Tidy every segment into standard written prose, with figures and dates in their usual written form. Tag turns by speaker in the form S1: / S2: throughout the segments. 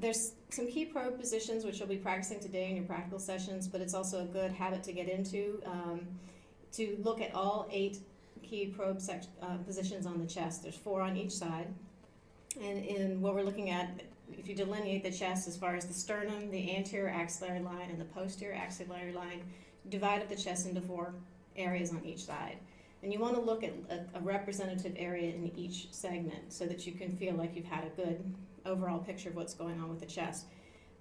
S1: There's some key probe positions which you'll be practicing today in your practical sessions, but it's also a good habit to get into to look at all 8 key probe positions on the chest. There's 4 on each side. And in what we're looking at, if you delineate the chest as far as the sternum, the anterior axillary line, and the posterior axillary line, divide up the chest into 4 areas on each side. And you want to look at a representative area in each segment so that you can feel like you've had a good overall picture of what's going on with the chest.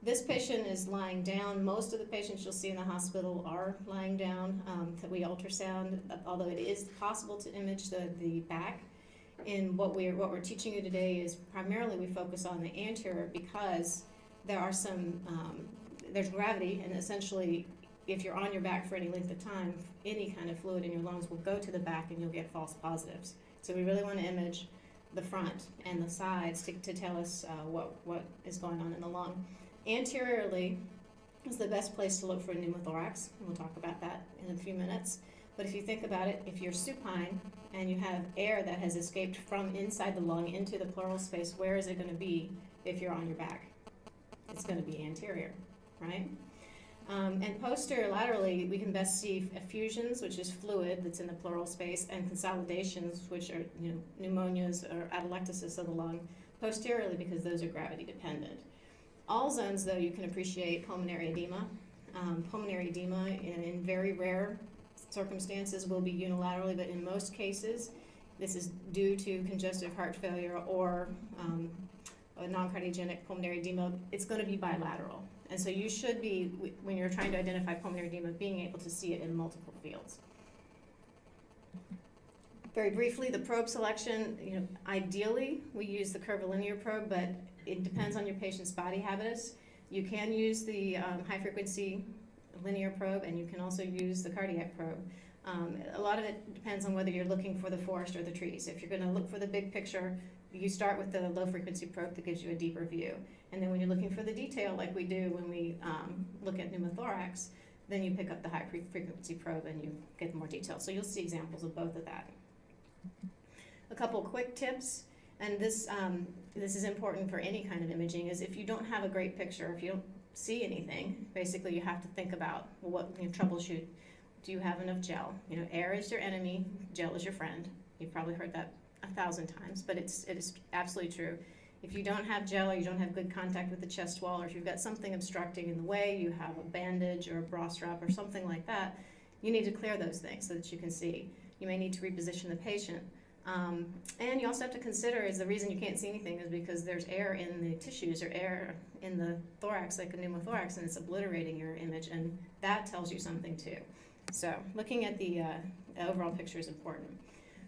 S1: This patient is lying down. Most of the patients you'll see in the hospital are lying down. That we ultrasound, although it is possible to image the back. And what we're teaching you today is primarily we focus on the anterior because there are there's gravity, and essentially if you're on your back for any length of time, any kind of fluid in your lungs will go to the back and you'll get false positives. So we really want to image the front and the sides to tell us what is going on in the lung. Anteriorly is the best place to look for pneumothorax. We'll talk about that in a few minutes. But if you think about it, if you're supine and you have air that has escaped from inside the lung into the pleural space, where is it going to be if you're on your back? It's going to be anterior, right? And posterior laterally, we can best see effusions, which is fluid that's in the pleural space, and consolidations, which are pneumonias or atelectasis of the lung, posteriorly because those are gravity dependent. All zones, though, you can appreciate pulmonary edema. Pulmonary edema, in very rare circumstances, will be unilaterally, but in most cases, this is due to congestive heart failure or a non-cardiogenic pulmonary edema. It's going to be bilateral. And so you should be, when you're trying to identify pulmonary edema, being able to see it in multiple fields. Very briefly, the probe selection, ideally we use the curvilinear probe, but it depends on your patient's body habitus. You can use the high-frequency linear probe, and you can also use the cardiac probe. A lot of it depends on whether you're looking for the forest or the trees. If you're going to look for the big picture, you start with the low-frequency probe that gives you a deeper view. And then when you're looking for the detail, like we do when we look at pneumothorax, then you pick up the high-frequency probe and you get more detail. So you'll see examples of both of that. A couple quick tips, and this is important for any kind of imaging, is if you don't have a great picture, if you don't see anything, basically you have to think about troubleshoot. Do you have enough gel? Air is your enemy, gel is your friend. You've probably heard that 1,000 times, but it is absolutely true. If you don't have gel, or you don't have good contact with the chest wall, or if you've got something obstructing in the way, you have a bandage or a bra strap or something like that, you need to clear those things so that you can see. You may need to reposition the patient. And you also have to consider is the reason you can't see anything is because there's air in the tissues or air in the thorax, like a pneumothorax, and it's obliterating your image, and that tells you something too. So looking at the overall picture is important.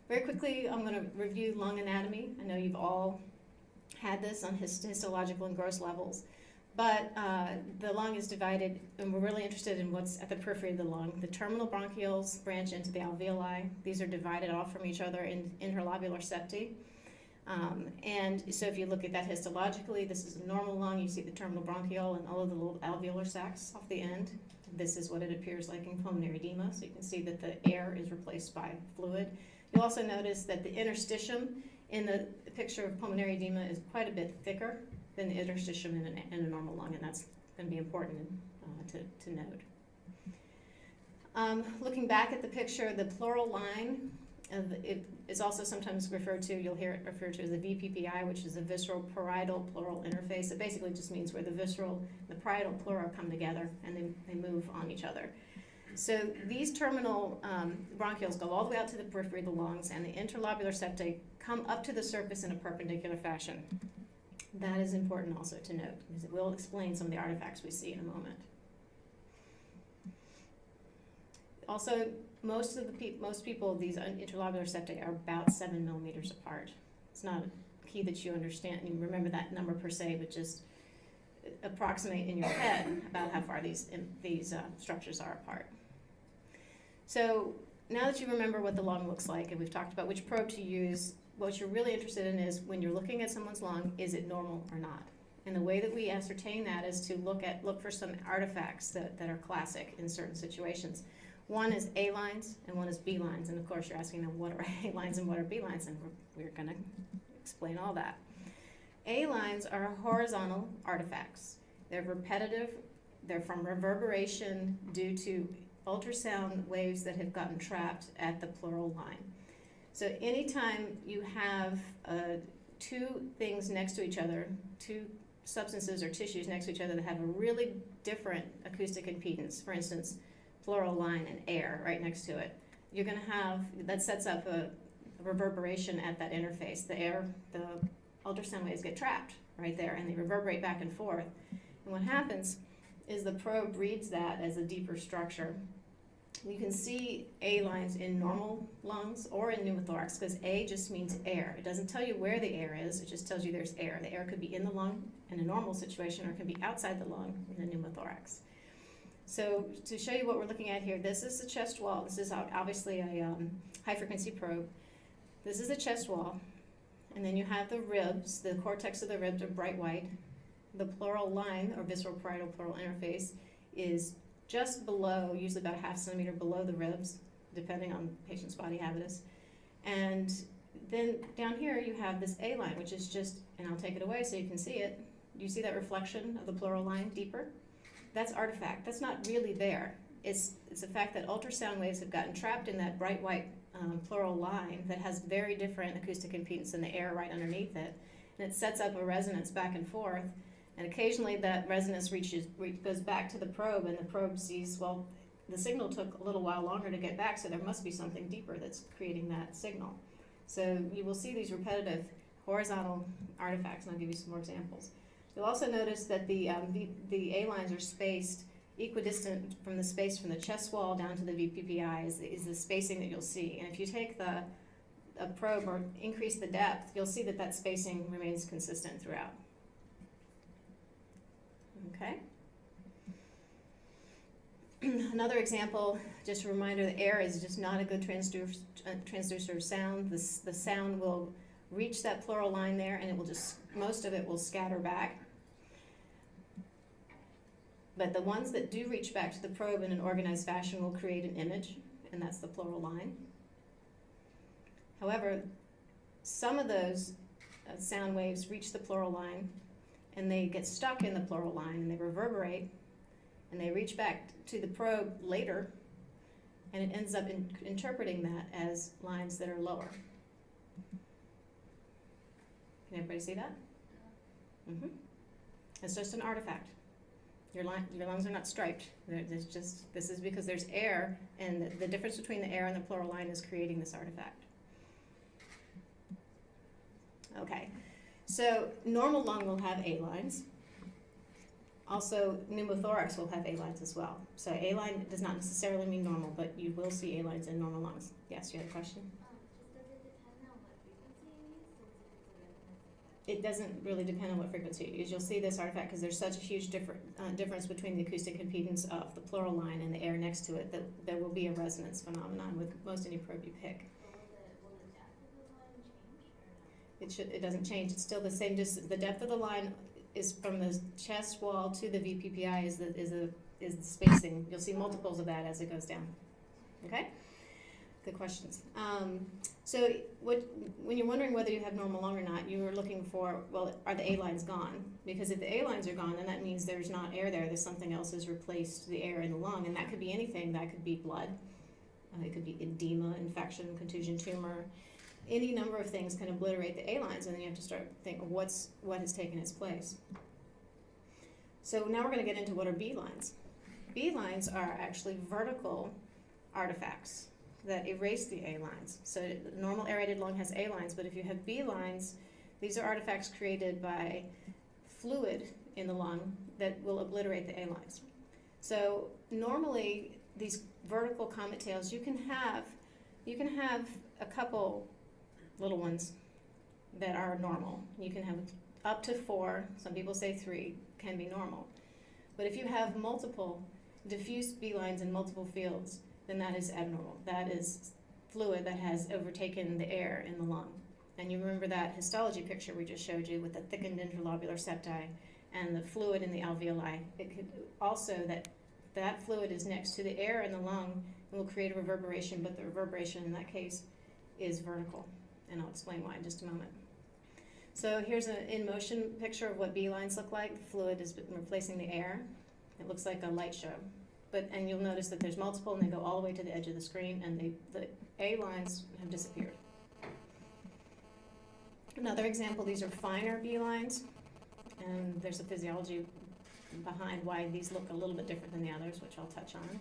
S1: Very quickly, I'm going to review lung anatomy. I know you've all had this on histological and gross levels, but the lung is divided, and we're really interested in what's at the periphery of the lung. The terminal bronchioles branch into the alveoli. These are divided off from each other in interlobular septi. And so if you look at that histologically, this is a normal lung. You see the terminal bronchiole and all of the little alveolar sacs off the end. This is what it appears like in pulmonary edema. So you can see that the air is replaced by fluid. You'll also notice that the interstitium in the picture of pulmonary edema is quite a bit thicker than the interstitium in a normal lung, and that's going to be important to note. Looking back at the picture, the pleural line, it is also sometimes referred to, you'll hear it referred to as the VPPI, which is the visceral parietal pleural interface. It basically just means where the visceral, the parietal pleura come together and they move on each other. So these terminal bronchioles go all the way out to the periphery of the lungs, and the interlobular septae come up to the surface in a perpendicular fashion. That is important also to note, because it will explain some of the artifacts we see in a moment. Also, most people, these interlobular septae are about 7 millimeters apart. It's not a key that you understand and you remember that number per se, but just approximate in your head about how far these structures are apart. So now that you remember what the lung looks like, and we've talked about which probe to use, what you're really interested in is when you're looking at someone's lung, is it normal or not? And the way that we ascertain that is to look for some artifacts that are classic in certain situations. One is A lines and one is B lines, and of course you're asking them what are A lines and what are B lines, and we're going to explain all that. A lines are horizontal artifacts. They're repetitive, they're from reverberation due to ultrasound waves that have gotten trapped at the pleural line. So anytime you have two things next to each other, two substances or tissues next to each other that have a really different acoustic impedance, for instance, pleural line and air right next to it, you're going to have, that sets up a reverberation at that interface. The ultrasound waves get trapped right there and they reverberate back and forth. And what happens is the probe reads that as a deeper structure. You can see A lines in normal lungs or in pneumothorax because A just means air. It doesn't tell you where the air is, it just tells you there's air. The air could be in the lung in a normal situation or it could be outside the lung in a pneumothorax. So to show you what we're looking at here, this is the chest wall. This is obviously a high frequency probe. This is the chest wall, and then you have the ribs. The cortex of the ribs are bright white. The pleural line, or visceral parietal pleural interface, is just below, usually about a ½ centimeter below the ribs, depending on the patient's body habitus. And then down here you have this A line, which is just, and I'll take it away so you can see it. Do you see that reflection of the pleural line deeper? That's artifact. That's not really there. It's the fact that ultrasound waves have gotten trapped in that bright white pleural line that has very different acoustic impedance than the air right underneath it. And it sets up a resonance back and forth. And occasionally that resonance goes back to the probe, and the probe sees, well, the signal took a little while longer to get back, so there must be something deeper that's creating that signal. So you will see these repetitive horizontal artifacts, and I'll give you some more examples. You'll also notice that the A lines are spaced equidistant from the space from the chest wall down to the VPPI is the spacing that you'll see. And if you take a probe or increase the depth, you'll see that that spacing remains consistent throughout. Okay. Another example, just a reminder, the air is just not a good transducer of sound. The sound will reach that pleural line there, and it will just, most of it will scatter back. But the ones that do reach back to the probe in an organized fashion will create an image, and that's the pleural line. However, some of those sound waves reach the pleural line, and they get stuck in the pleural line, and they reverberate, and they reach back to the probe later, and it ends up interpreting that as lines that are lower. Can everybody see that? Mm-hmm. It's just an artifact. Your lungs are not striped. This is because there's air, and the difference between the air and the pleural line is creating this artifact. Okay, so normal lung will have A lines. Also, pneumothorax will have A lines as well. So A line does not necessarily mean normal, but you will see A lines in normal lungs. Yes, you had a question? It doesn't really depend on what frequency you use. You'll see this artifact because there's such a huge difference between the acoustic impedance of the pleural line and the air next to it that there will be a resonance phenomenon with most any probe you pick.
S2: Will the depth of the line change or not?
S1: It doesn't change. It's still the same distance. The depth of the line is from the chest wall to the VPPI is the spacing. You'll see multiples of that as it goes down. Okay? Good questions. So when you're wondering whether you have normal lung or not, you are looking for, well, are the A lines gone? Because if the A lines are gone, then that means there's not air there. There's something else has replaced the air in the lung, and that could be anything. That could be blood. It could be edema, infection, contusion, tumor. Any number of things can obliterate the A lines, and then you have to start thinking what has taken its place. So now we're going to get into what are B lines. B lines are actually vertical artifacts that erase the A lines. So the normal aerated lung has A lines, but if you have B lines, these are artifacts created by fluid in the lung that will obliterate the A lines. So normally these vertical comet tails, you can have a couple little ones that are normal. You can have up to 4, some people say 3, can be normal. But if you have multiple diffuse B lines in multiple fields, then that is abnormal. That is fluid that has overtaken the air in the lung. And you remember that histology picture we just showed you with the thickened interlobular septi and the fluid in the alveoli. It could also, that fluid is next to the air in the lung and will create a reverberation, but the reverberation in that case is vertical. And I'll explain why in just a moment. So here's an in-motion picture of what B lines look like. The fluid is replacing the air. It looks like a light show. And you'll notice that there's multiple, and they go all the way to the edge of the screen, and the A lines have disappeared. Another example, these are finer B lines, and there's a physiology behind why these look a little bit different than the others, which I'll touch on.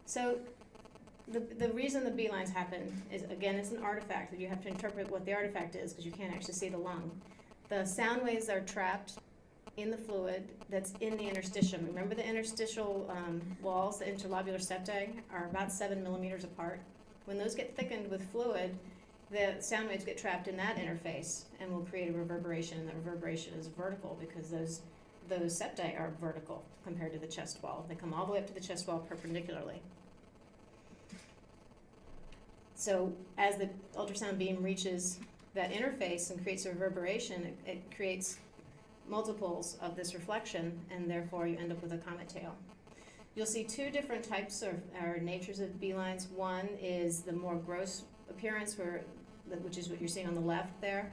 S1: So the reason the B lines happen is, again, it's an artifact that you have to interpret what the artifact is because you can't actually see the lung. The sound waves are trapped in the fluid that's in the interstitium. Remember the interstitial walls, the interlobular septae, are about 7 millimeters apart. When those get thickened with fluid, the sound waves get trapped in that interface and will create a reverberation, and the reverberation is vertical because those septae are vertical compared to the chest wall. They come all the way up to the chest wall perpendicularly. So as the ultrasound beam reaches that interface and creates a reverberation, it creates multiples of this reflection, and therefore you end up with a comet tail. You'll see two different types or natures of B lines. One is the more gross appearance, which is what you're seeing on the left there.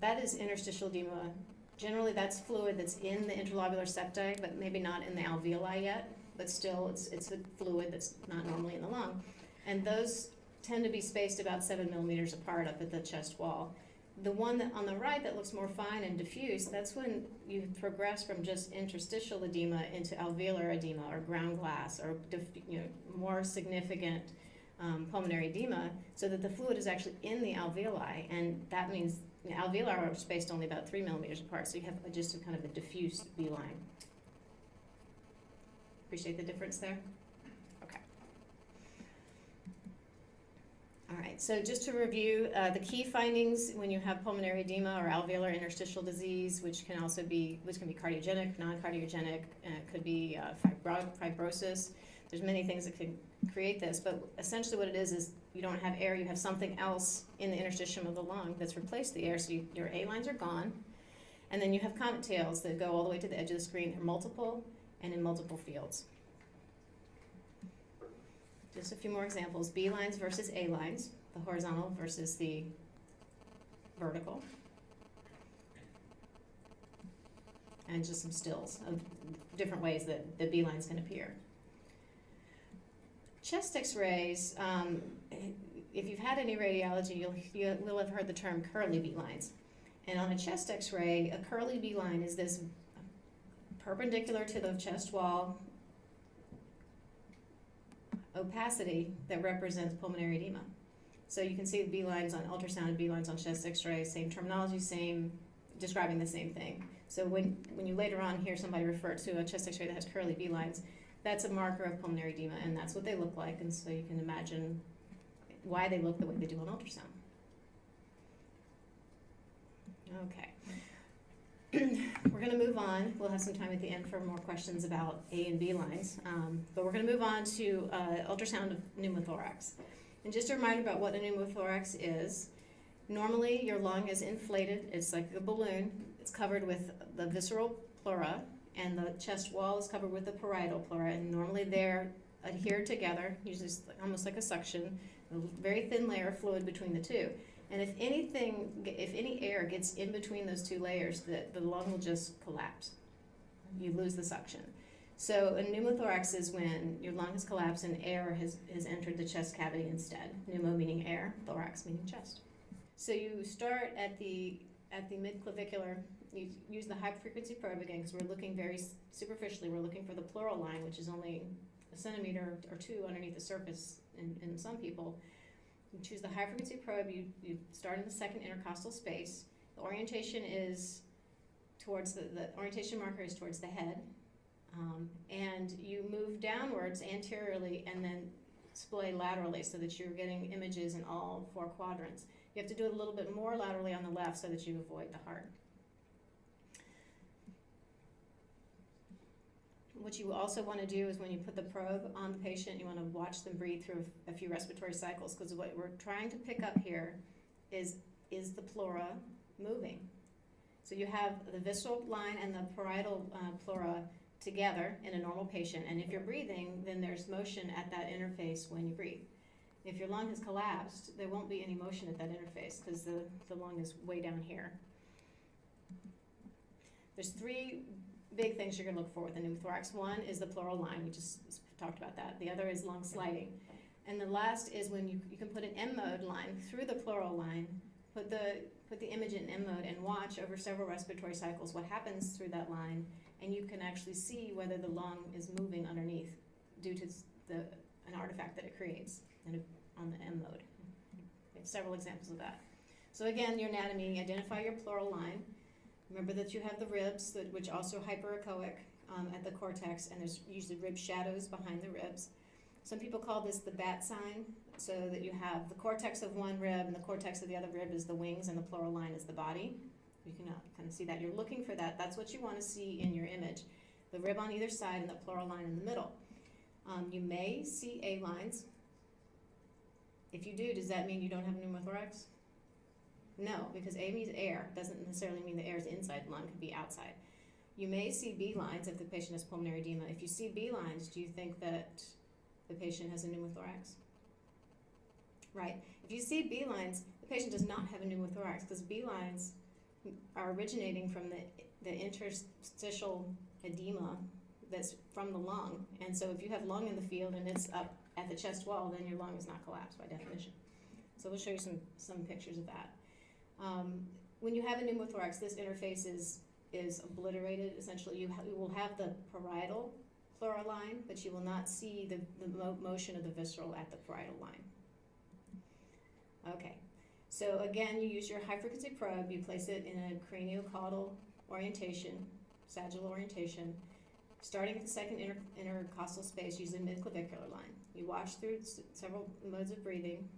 S1: That is interstitial edema. Generally, that's fluid that's in the interlobular septae, but maybe not in the alveoli yet, but still it's a fluid that's not normally in the lung. And those tend to be spaced about 7 millimeters apart up at the chest wall. The one that on the right that looks more fine and diffuse, that's when you progress from just interstitial edema into alveolar edema or ground glass or more significant pulmonary edema, so that the fluid is actually in the alveoli, and that means alveoli are spaced only about 3 millimeters apart, so you have just a kind of a diffuse B line. Appreciate the difference there? Okay. All right, so just to review, the key findings when you have pulmonary edema or alveolar interstitial disease, which can be cardiogenic, non-cardiogenic, could be fibrosis. There's many things that can create this, but essentially what it is you don't have air, you have something else in the interstitium of the lung that's replaced the air, so your A lines are gone, and then you have comet tails that go all the way to the edge of the screen. They're multiple and in multiple fields. Just a few more examples. B lines versus A lines, the horizontal versus the vertical. And just some stills of different ways that the B lines can appear. Chest x-rays, if you've had any radiology, you'll have heard the term curly B lines. And on a chest x-ray, a curly B line is this perpendicular to the chest wall opacity that represents pulmonary edema. So you can see the B lines on ultrasound and B lines on chest x-ray, same terminology, describing the same thing. So when you later on hear somebody refer to a chest x-ray that has curly B lines, that's a marker of pulmonary edema, and that's what they look like, and so you can imagine why they look the way they do on ultrasound. Okay. We're going to move on. We'll have some time at the end for more questions about A and B lines, but we're going to move on to ultrasound of pneumothorax. And just a reminder about what a pneumothorax is. Normally, your lung is inflated. It's like a balloon. It's covered with the visceral pleura, and the chest wall is covered with the parietal pleura, and normally they're adhered together, usually almost like a suction, a very thin layer of fluid between the two. And if any air gets in between those two layers, the lung will just collapse. You lose the suction. So a pneumothorax is when your lung has collapsed and air has entered the chest cavity instead. Pneumo meaning air, thorax meaning chest. So you start at the midclavicular. You use the high-frequency probe again because we're looking very superficially. We're looking for the pleural line, which is only a centimeter or two underneath the surface in some people. You choose the high-frequency probe. You start in the second intercostal space. The orientation is towards the orientation marker is towards the head, and you move downwards anteriorly and then splay laterally so that you're getting images in all four quadrants. You have to do it a little bit more laterally on the left so that you avoid the heart. What you also want to do is when you put the probe on the patient, you want to watch them breathe through a few respiratory cycles, because what we're trying to pick up here is the pleura moving. So you have the visceral line and the parietal pleura together in a normal patient, and if you're breathing, then there's motion at that interface when you breathe. If your lung has collapsed, there won't be any motion at that interface because the lung is way down here. There's three big things you're going to look for with a pneumothorax. One is the pleural line. We just talked about that. The other is lung sliding. And the last is when you can put an M mode line through the pleural line, put the image in M mode and watch over several respiratory cycles what happens through that line, and you can actually see whether the lung is moving underneath due to an artifact that it creates on the M mode. We have several examples of that. So again, your anatomy, identify your pleural line. Remember that you have the ribs, which also hyperechoic at the cortex, and there's usually rib shadows behind the ribs. Some people call this the bat sign, so that you have the cortex of one rib and the cortex of the other rib is the wings and the pleural line is the body. You can kind of see that. You're looking for that. That's what you want to see in your image. The rib on either side and the pleural line in the middle. You may see A lines. If you do, does that mean you don't have a pneumothorax? No, because A means air. Doesn't necessarily mean the air is inside the lung, it could be outside. You may see B lines if the patient has pulmonary edema. If you see B lines, do you think that the patient has a pneumothorax? Right. If you see B lines, the patient does not have a pneumothorax because B lines are originating from the interstitial edema that's from the lung. And so if you have lung in the field and it's up at the chest wall, then your lung is not collapsed by definition. So we'll show you some pictures of that. When you have a pneumothorax, this interface is obliterated. Essentially, you will have the parietal pleural line, but you will not see the motion of the visceral at the parietal line. Okay, so again, you use your high-frequency probe. You place it in a craniocaudal orientation, sagittal orientation, starting at the second intercostal space, usually mid-clavicular line. You watch through several modes of breathing,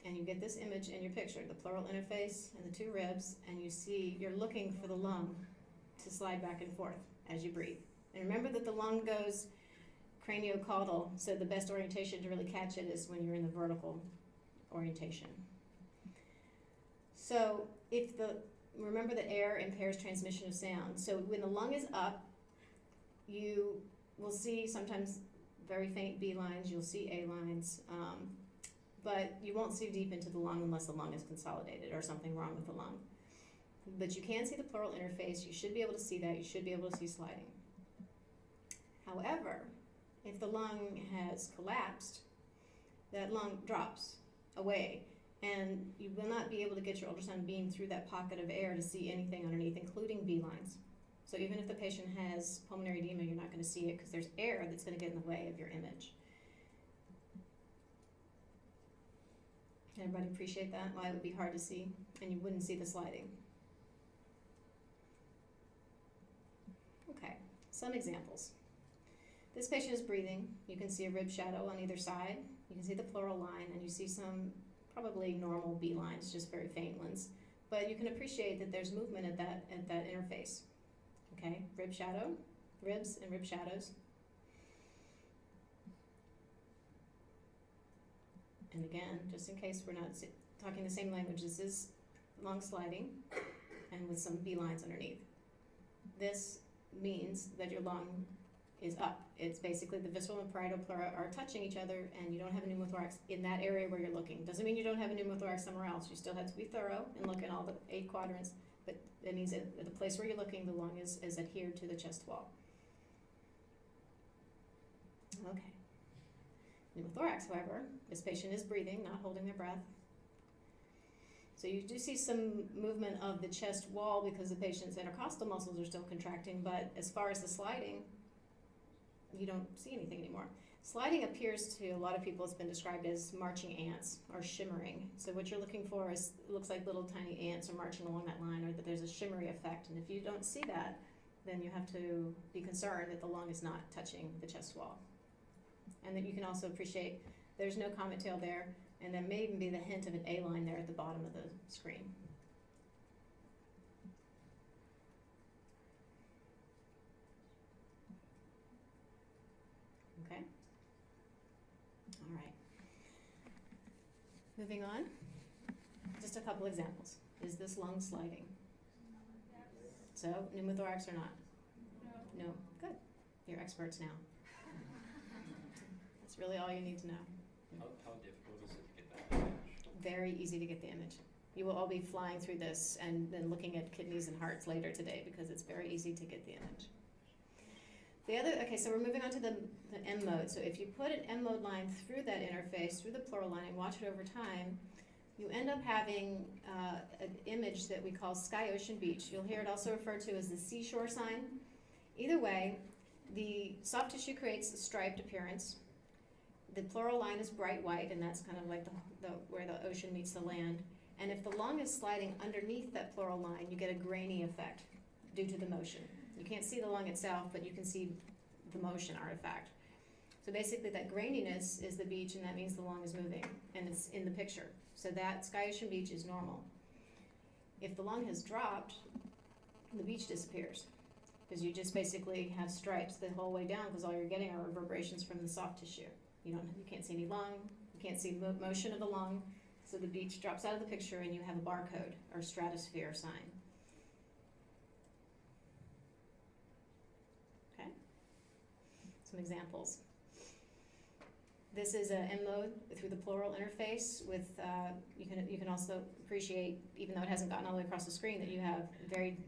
S1: and you get this image in your picture, the pleural interface and the two ribs, and you're looking for the lung to slide back and forth as you breathe. And remember that the lung goes craniocaudal, so the best orientation to really catch it is when you're in the vertical orientation. So remember that air impairs transmission of sound. So when the lung is up, you will see sometimes very faint B lines, you'll see A lines, but you won't see deep into the lung unless the lung is consolidated or something wrong with the lung. But you can see the pleural interface, you should be able to see that, you should be able to see sliding. However, if the lung has collapsed, that lung drops away, and you will not be able to get your ultrasound beam through that pocket of air to see anything underneath, including B lines. So even if the patient has pulmonary edema, you're not going to see it because there's air that's going to get in the way of your image. Can everybody appreciate that? Why it would be hard to see, and you wouldn't see the sliding. Okay, some examples. This patient is breathing. You can see a rib shadow on either side. You can see the pleural line, and you see some probably normal B lines, just very faint ones. But you can appreciate that there's movement at that interface. Okay, rib shadow, ribs and rib shadows. And again, just in case we're not talking the same language, this is lung sliding and with some B lines underneath. This means that your lung is up. It's basically the visceral and parietal pleura are touching each other, and you don't have a pneumothorax in that area where you're looking. Doesn't mean you don't have a pneumothorax somewhere else. You still have to be thorough and look in all the 8 quadrants, but it means at the place where you're looking, the lung is adhered to the chest wall. Okay. Pneumothorax, however, this patient is breathing, not holding their breath. So you do see some movement of the chest wall because the patient's intercostal muscles are still contracting, but as far as the sliding, you don't see anything anymore. Sliding appears to a lot of people, it's been described as marching ants or shimmering. So what you're looking for is, it looks like little tiny ants are marching along that line, or that there's a shimmery effect. And if you don't see that, then you have to be concerned that the lung is not touching the chest wall. And then you can also appreciate there's no comet tail there, and there may even be the hint of an A line there at the bottom of the screen. Okay? All right. Moving on. Just a couple examples. Is this lung sliding? So, pneumothorax or not? No. No. Good. You're experts now. That's really all you need to know.
S3: How difficult is it to get that image?
S1: Very easy to get the image. You will all be flying through this and then looking at kidneys and hearts later today because it's very easy to get the image. Okay, so we're moving on to the M mode. So if you put an M mode line through that interface, through the plural line, and watch it over time, you end up having an image that we call sky, ocean, beach. You'll hear it also referred to as the seashore sign. Either way, the soft tissue creates a striped appearance. The plural line is bright white, and that's kind of like where the ocean meets the land. And if the lung is sliding underneath that plural line, you get a grainy effect due to the motion. You can't see the lung itself, but you can see the motion artifact. So basically that graininess is the beach, and that means the lung is moving, and it's in the picture. So that sky, ocean, beach is normal. If the lung has dropped, the beach disappears, because you just basically have stripes the whole way down, because all you're getting are reverberations from the soft tissue. You can't see any lung, you can't see motion of the lung, so the beach drops out of the picture, and you have a barcode or stratosphere sign. Some examples. This is an M mode through the plural interface with, you can also appreciate, even though it hasn't gotten all the way across the screen, that you have very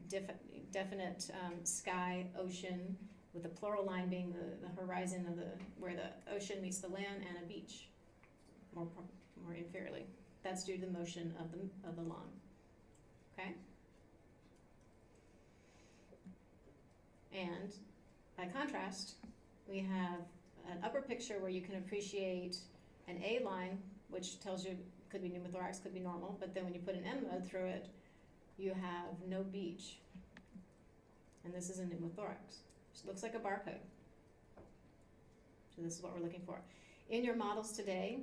S1: definite sky, ocean, with the plural line being the horizon of where the ocean meets the land, and a beach, more inferiorly. That's due to the motion of the lung. Okay? And by contrast, we have an upper picture where you can appreciate an A line, which tells you could be pneumothorax, could be normal, but then when you put an M mode through it, you have no beach. And this is a pneumothorax. It looks like a barcode. So this is what we're looking for. In your models today,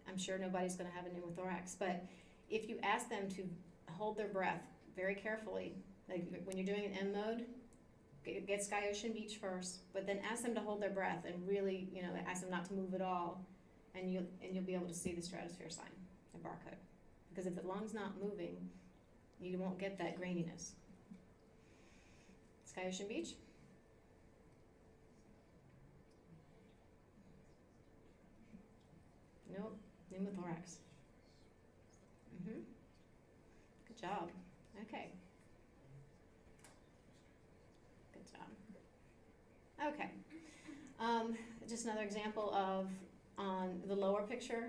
S1: I'm sure nobody's going to have a pneumothorax, but if you ask them to hold their breath very carefully, like when you're doing an M mode, get sky, ocean, beach first, but then ask them to hold their breath and really, ask them not to move at all, and you'll be able to see the stratosphere sign, the barcode. Because if the lung's not moving, you won't get that graininess. Sky, ocean, beach. Nope, pneumothorax. Good job. Okay. Okay, just another example of, on the lower picture,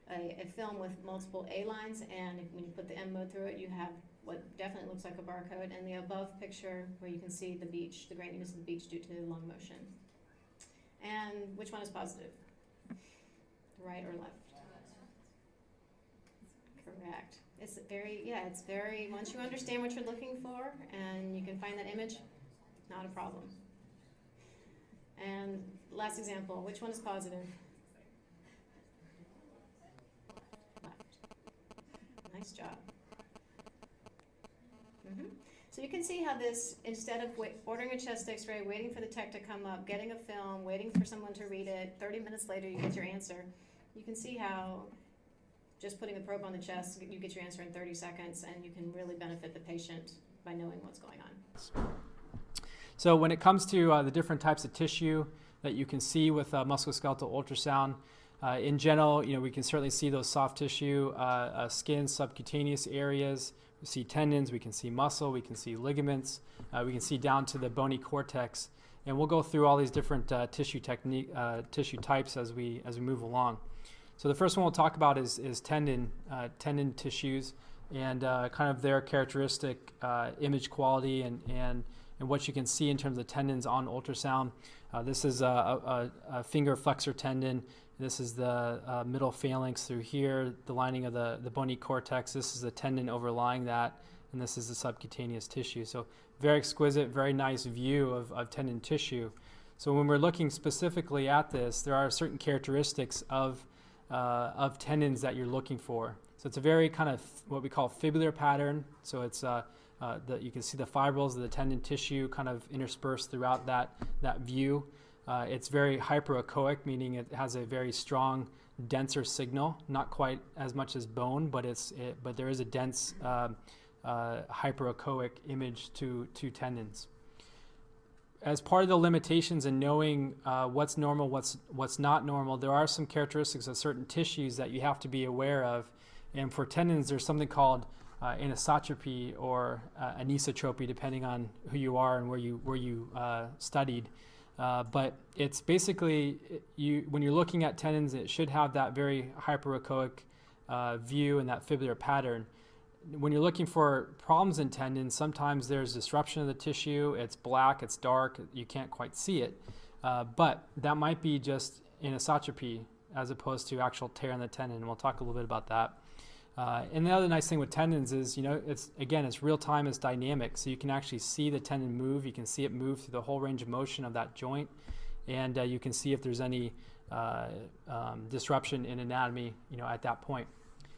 S1: a film with multiple A lines, and when you put the M mode through it, you have what definitely looks like a barcode, and the above picture where you can see the beach, the graininess of the beach due to lung motion. And which one is positive? Right or left? Correct. It's very, once you understand what you're looking for and you can find that image, not a problem. And last example, which one is positive? Left. Nice job. So you can see how this, instead of ordering a chest x-ray, waiting for the tech to come up, getting a film, waiting for someone to read it, 30 minutes later you get your answer. You can see how just putting a probe on the chest, you get your answer in 30 seconds, and you can really benefit the patient by knowing what's going on.
S4: So when it comes to the different types of tissue that you can see with musculoskeletal ultrasound, in general, we can certainly see those soft tissue, skin, subcutaneous areas. We see tendons, we can see muscle, we can see ligaments, we can see down to the bony cortex, and we'll go through all these different tissue types as we move along. So the first one we'll talk about is tendon tissues and kind of their characteristic image quality and what you can see in terms of tendons on ultrasound. This is a finger flexor tendon. This is the middle phalanx through here, the lining of the bony cortex. This is the tendon overlying that, and this is the subcutaneous tissue. So very exquisite, very nice view of tendon tissue. So when we're looking specifically at this, there are certain characteristics of tendons that you're looking for. So it's a very kind of what we call fibular pattern. So it's you can see the fibrils of the tendon tissue kind of interspersed throughout that view. It's very hyperechoic, meaning it has a very strong, denser signal, not quite as much as bone, but there is a dense hyperechoic image to tendons. as part of the limitations in knowing what's normal, what's not normal, there are some characteristics of certain tissues that you have to be aware of. And for tendons, there's something called anisotropy or anisotropy, depending on who you are and where you studied. But it's basically, when you're looking at tendons, it should have that very hyperechoic view and that fibular pattern. When you're looking for problems in tendons, sometimes there's disruption of the tissue. It's black, it's dark, you can't quite see it. But that might be just anisotropy as opposed to actual tear in the tendon. And we'll talk a little bit about that. And the other nice thing with tendons is, it's real time, it's dynamic. So you can actually see the tendon move. You can see it move through the whole range of motion of that joint. And you can see if there's any disruption in anatomy, at that point.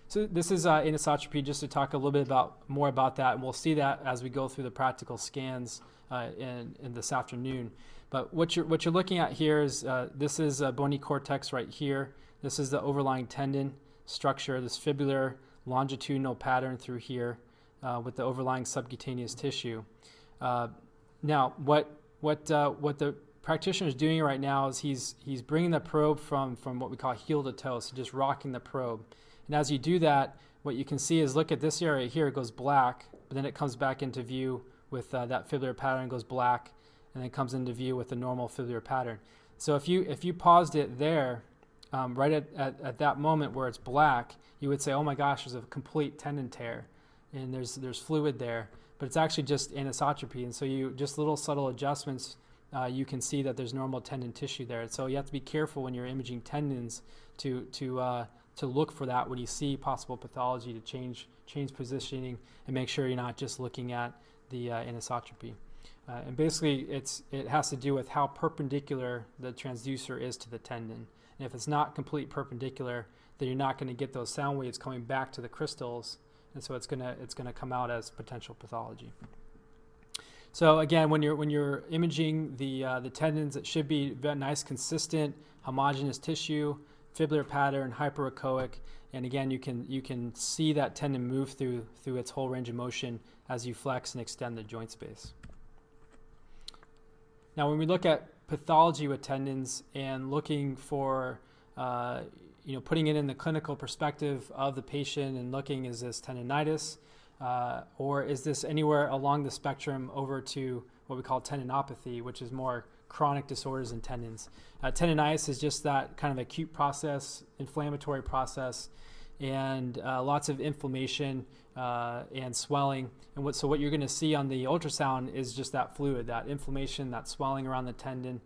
S4: So this is anisotropy, just to talk a little bit more about that, and we'll see that as we go through the practical scans in this afternoon. But what you're looking at here is this is a bony cortex right here. This is the overlying tendon structure, this fibular longitudinal pattern through here with the overlying subcutaneous tissue. Now, what the practitioner is doing right now is he's bringing the probe from what we call heel to toe, so just rocking the probe. And as you do that, what you can see is, look at this area here, it goes black, but then it comes back into view with that fibular pattern, goes black, and then comes into view with the normal fibular pattern. So if you paused it there, right at that moment where it's black, you would say, oh my gosh, there's a complete tendon tear, and there's fluid there, but it's actually just anisotropy. And so just little subtle adjustments, you can see that there's normal tendon tissue there. So you have to be careful when you're imaging tendons to look for that when you see possible pathology, to change positioning and make sure you're not just looking at the anisotropy. And basically, it has to do with how perpendicular the transducer is to the tendon. And if it's not complete perpendicular, then you're not going to get those sound waves coming back to the crystals, and so it's gonna come out as potential pathology. So again, when you're imaging the tendons, it should be very nice, consistent, homogeneous tissue, fibular pattern, hyperechoic, and again, you can see that tendon move through its whole range of motion as you flex and extend the joint space. Now, when we look at pathology with tendons and looking for, putting it in the clinical perspective of the patient and looking, is this tendonitis, or is this anywhere along the spectrum over to what we call tendinopathy, which is more chronic disorders in tendons. Tendonitis is just that kind of acute process, inflammatory process, and lots of inflammation and swelling. And so what you're going to see on the ultrasound is just that fluid, that inflammation, that swelling around the tendon.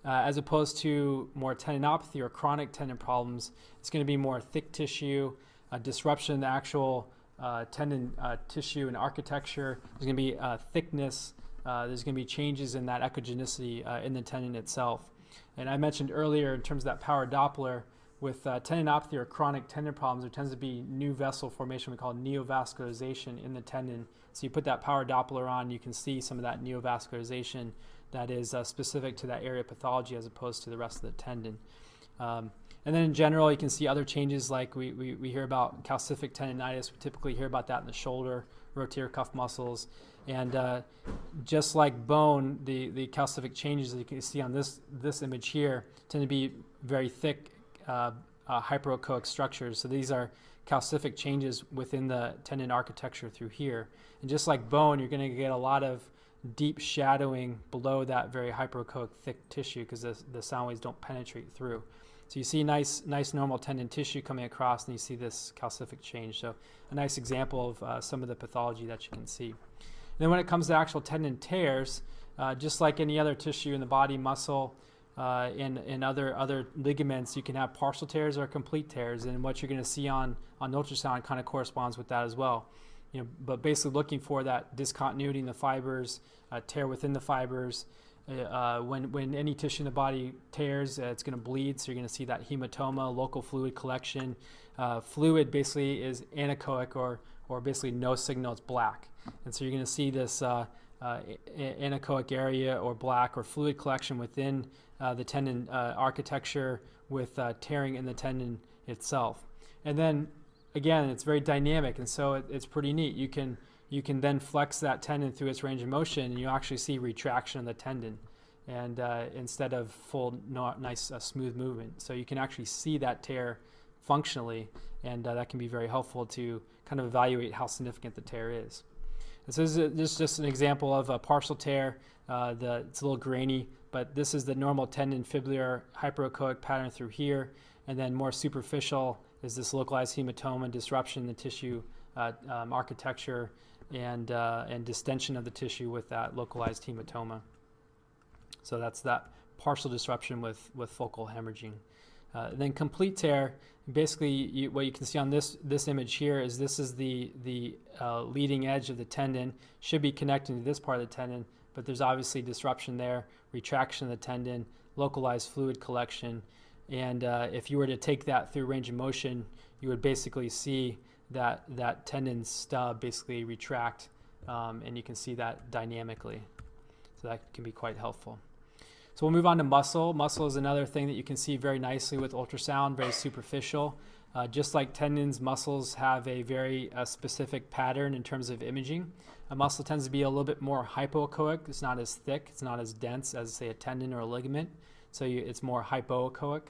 S4: As opposed to more tendinopathy or chronic tendon problems, it's going to be more thick tissue, disruption in the actual tendon tissue and architecture. There's going to be thickness. There's going to be changes in that echogenicity in the tendon itself. And I mentioned earlier, in terms of that power Doppler, with tendinopathy or chronic tendon problems, there tends to be new vessel formation we call neovascularization in the tendon. So you put that power Doppler on, you can see some of that neovascularization that is specific to that area of pathology as opposed to the rest of the tendon. And then in general, you can see other changes, like we hear about calcific tendonitis. We typically hear about that in the shoulder, rotator cuff muscles. And just like bone, the calcific changes that you can see on this image here tend to be very thick, hyperechoic structures. So these are calcific changes within the tendon architecture through here. And just like bone, you're going to get a lot of deep shadowing below that very hyperechoic thick tissue because the sound waves don't penetrate through. So you see nice normal tendon tissue coming across, and you see this calcific change. So a nice example of some of the pathology that you can see. And then when it comes to actual tendon tears, just like any other tissue in the body, muscle, and other ligaments, you can have partial tears or complete tears, and what you're going to see on ultrasound kind of corresponds with that as well. But basically looking for that discontinuity in the fibers, tear within the fibers. When any tissue in the body tears, it's going to bleed, so you're going to see that hematoma, local fluid collection. Fluid basically is anechoic, or basically no signal, it's black. And so you're going to see this anechoic area or black or fluid collection within the tendon architecture with tearing in the tendon itself. And then again, it's very dynamic, and so it's pretty neat. You can then flex that tendon through its range of motion, and you actually see retraction of the tendon. and instead of full, nice, smooth movement. So you can actually see that tear functionally, and that can be very helpful to kind of evaluate how significant the tear is. This is just an example of a partial tear. It's a little grainy, but this is the normal tendon fibular hyperechoic pattern through here, and then more superficial is this localized hematoma, disruption in the tissue architecture, and distension of the tissue with that localized hematoma. So that's that partial disruption with focal hemorrhaging. Then complete tear, basically what you can see on this image here is this is the leading edge of the tendon, should be connecting to this part of the tendon, but there's obviously disruption there, retraction of the tendon, localized fluid collection, and if you were to take that through range of motion, you would basically see that tendon stub basically retract, and you can see that dynamically. So that can be quite helpful. So we'll move on to muscle. Muscle is another thing that you can see very nicely with ultrasound, very superficial. Just like tendons, muscles have a very specific pattern in terms of imaging. A muscle tends to be a little bit more hypoechoic. It's not as thick, it's not as dense as, say, a tendon or a ligament. So it's more hypoechoic.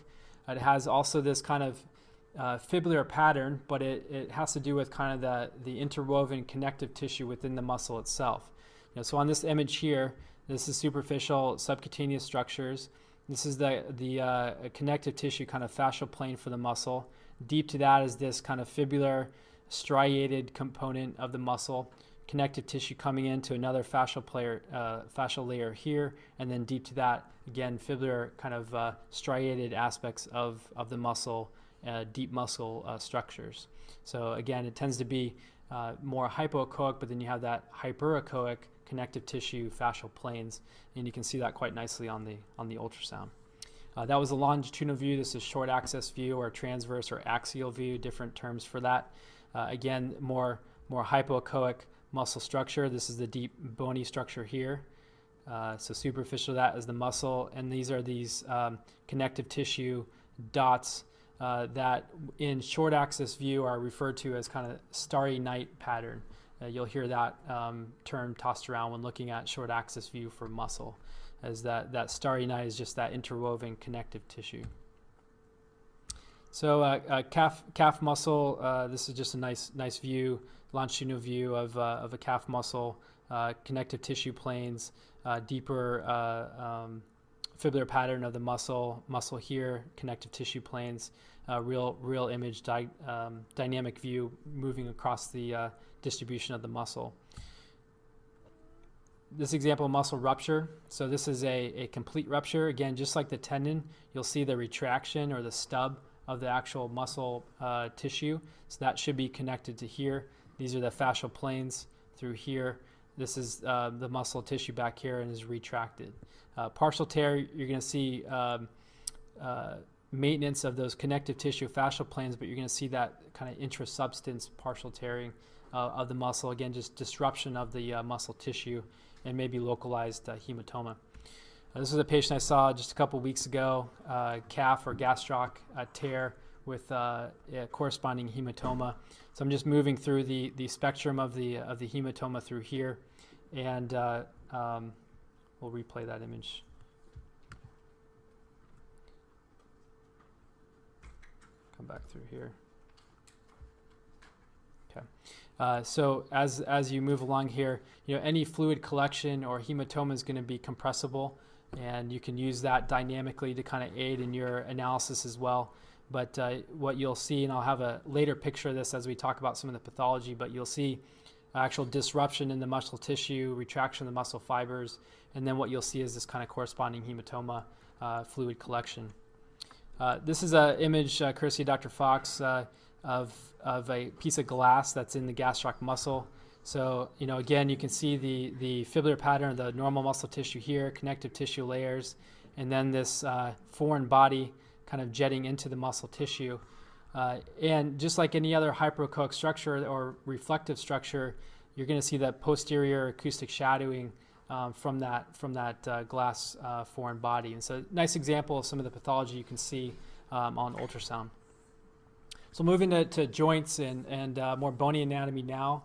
S4: It has also this kind of fibular pattern, but it has to do with kind of the interwoven connective tissue within the muscle itself. So on this image here, this is superficial subcutaneous structures. This is the connective tissue kind of fascial plane for the muscle. Deep to that is this kind of fibular striated component of the muscle. Connective tissue coming into another fascial layer here, and then deep to that, again, fibular kind of striated aspects of the muscle, deep muscle structures. So again, it tends to be more hypoechoic, but then you have that hyperechoic connective tissue fascial planes, and you can see that quite nicely on the ultrasound. That was a longitudinal view. This is short axis view or transverse or axial view, different terms for that. Again, more hypoechoic muscle structure. This is the deep bony structure here. So superficial, that is the muscle, and these are these connective tissue dots that in short axis view are referred to as kind of starry night pattern. You'll hear that term tossed around when looking at short axis view for muscle, as that starry night is just that interwoven connective tissue. So calf muscle, this is just a nice view, longitudinal view of a calf muscle, connective tissue planes, deeper fibular pattern of the muscle here, connective tissue planes, real image dynamic view moving across the distribution of the muscle. This example of muscle rupture, so this is a complete rupture. Again, just like the tendon, you'll see the retraction or the stub of the actual muscle tissue. So that should be connected to here. These are the fascial planes through here. This is the muscle tissue back here and is retracted. Partial tear, you're going to see maintenance of those connective tissue fascial planes, but you're going to see that kind of intrasubstance partial tearing of the muscle. Again, just disruption of the muscle tissue and maybe localized hematoma. This is a patient I saw just a couple weeks ago, calf or gastroc tear with a corresponding hematoma. So I'm just moving through the spectrum of the hematoma through here, and we'll replay that image. Come back through here. Okay. So as you move along here, any fluid collection or hematoma is going to be compressible, and you can use that dynamically to kind of aid in your analysis as well. But what you'll see, and I'll have a later picture of this as we talk about some of the pathology, but you'll see actual disruption in the muscle tissue, retraction of the muscle fibers, and then what you'll see is this kind of corresponding hematoma fluid collection. This is an image, courtesy of Dr. Fox, of a piece of glass that's in the gastroc muscle. So, again, you can see the fibular pattern of the normal muscle tissue here, connective tissue layers, and then this foreign body kind of jetting into the muscle tissue. And just like any other hyperechoic structure or reflective structure, you're going to see that posterior acoustic shadowing from that glass foreign body. And so, nice example of some of the pathology you can see on ultrasound. So moving to joints and more bony anatomy now.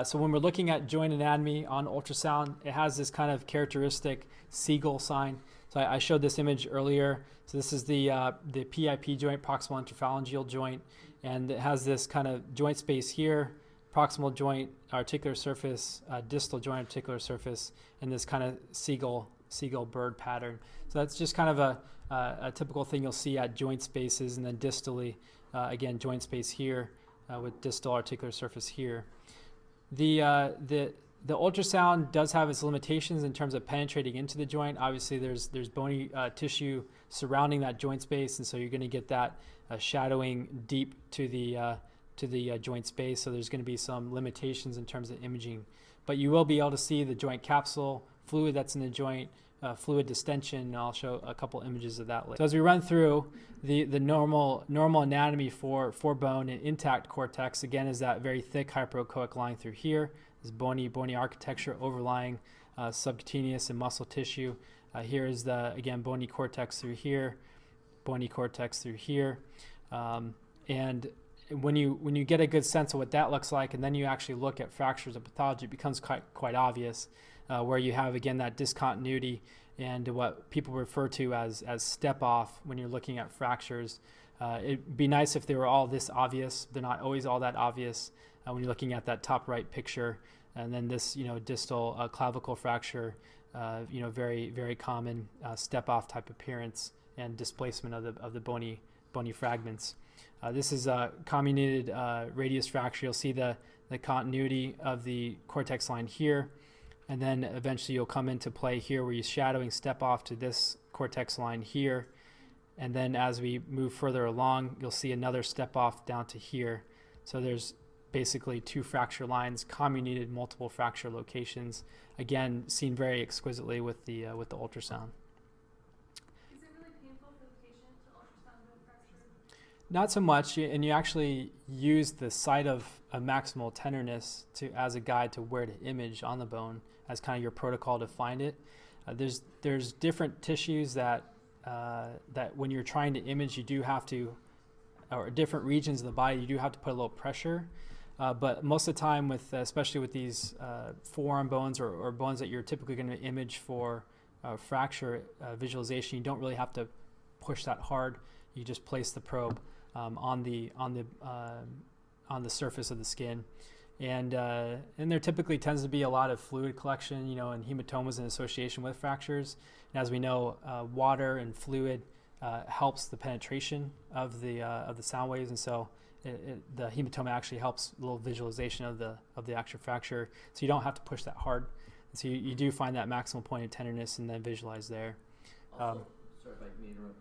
S4: So when we're looking at joint anatomy on ultrasound, it has this kind of characteristic seagull sign. So I showed this image earlier. So this is the PIP joint, proximal interphalangeal joint, and it has this kind of joint space here, proximal joint articular surface, distal joint articular surface, and this kind of seagull bird pattern. So that's just kind of a typical thing you'll see at joint spaces, and then distally, again, joint space here with distal articular surface here. The ultrasound does have its limitations in terms of penetrating into the joint. Obviously, there's bony tissue surrounding that joint space, and so you're going to get that shadowing deep to the joint space. So there's going to be some limitations in terms of imaging, but you will be able to see the joint capsule, fluid that's in the joint, fluid distension, and I'll show a couple images of that later. So as we run through the normal anatomy for bone and intact cortex, again, is that very thick hyperechoic line through here. This bony architecture overlying subcutaneous and muscle tissue. Here is again, bony cortex through here, bony cortex through here. And when you get a good sense of what that looks like, and then you actually look at fractures of pathology, it becomes quite obvious where you have, again, that discontinuity and what people refer to as step off when you're looking at fractures. It'd be nice if they were all this obvious. They're not always all that obvious when you're looking at that top right picture. And then this, distal clavicle fracture, very, very common step-off type appearance and displacement of the bony fragments. This is a comminuted radius fracture. You'll see the continuity of the cortex line here, and then eventually you'll come into play here where you're shadowing step-off to this cortex line here. And then as we move further along, you'll see another step-off down to here. So there's basically two fracture lines, comminuted multiple fracture locations, again seen very exquisitely with the ultrasound.
S5: Is it really painful for the patient to ultrasound bone fracture?
S4: Not so much, and you actually use the site of maximal tenderness as a guide to where to image on the bone as kind of your protocol to find it. There's different tissues that when you're trying to image, you do have to, or different regions of the body, you do have to put a little pressure. But most of the time, especially with these forearm bones or bones that you're typically going to image for fracture visualization, you don't really have to push that hard. You just place the probe on the surface of the skin, and there typically tends to be a lot of fluid collection, and hematomas in association with fractures. And as we know, water and fluid helps the penetration of the sound waves, and so the hematoma actually helps a little visualization of the actual fracture, so you don't have to push that hard. And so you do find that maximal point of tenderness and then visualize there.
S3: Also, sorry if I may interrupt,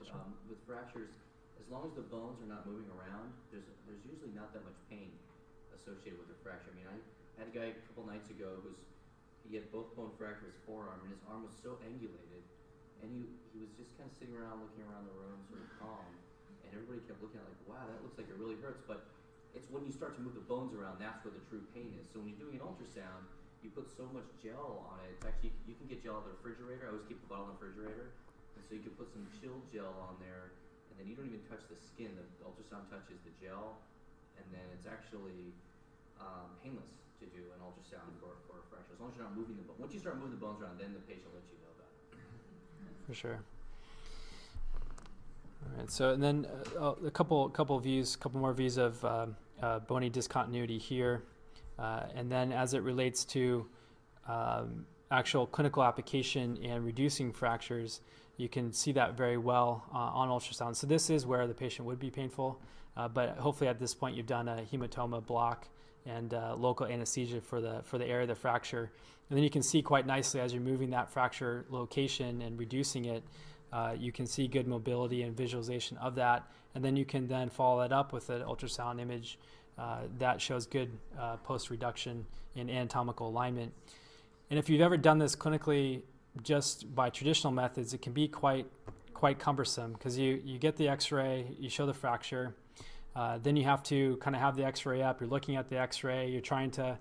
S3: with fractures, as long as the bones are not moving around, there's usually not that much pain associated with the fracture. I mean, I had a guy a couple nights ago he had both bone fracture of his forearm, and his arm was so angulated, and he was just kind of sitting around looking around the room, sort of calm. And everybody kept looking at it like, wow, that looks like it really hurts. But it's when you start to move the bones around, that's where the true pain is. So when you're doing an ultrasound, you put so much gel on it. It's actually, you can get gel out of the refrigerator. I always keep the bottle in the refrigerator. And so you can put some chill gel on there, and then you don't even touch the skin. The ultrasound touches the gel, and then it's actually painless to do an ultrasound for a fracture. As long as you're not moving the bones. Once you start moving the bones around, then the patient will let you know about it.
S4: For sure. All right, so and then a couple more views of bony discontinuity here, and then as it relates to actual clinical application and reducing fractures, you can see that very well on ultrasound. So this is where the patient would be painful, but hopefully at this point you've done a hematoma block and local anesthesia for the area of the fracture, and then you can see quite nicely as you're moving that fracture location and reducing it. You can see good mobility and visualization of that, and then you can then follow that up with an ultrasound image that shows good post-reduction in anatomical alignment. And if you've ever done this clinically just by traditional methods, it can be quite cumbersome because you get the x-ray, you show the fracture, then you have to kind of have the x-ray up, you're looking at the x-ray, you're trying to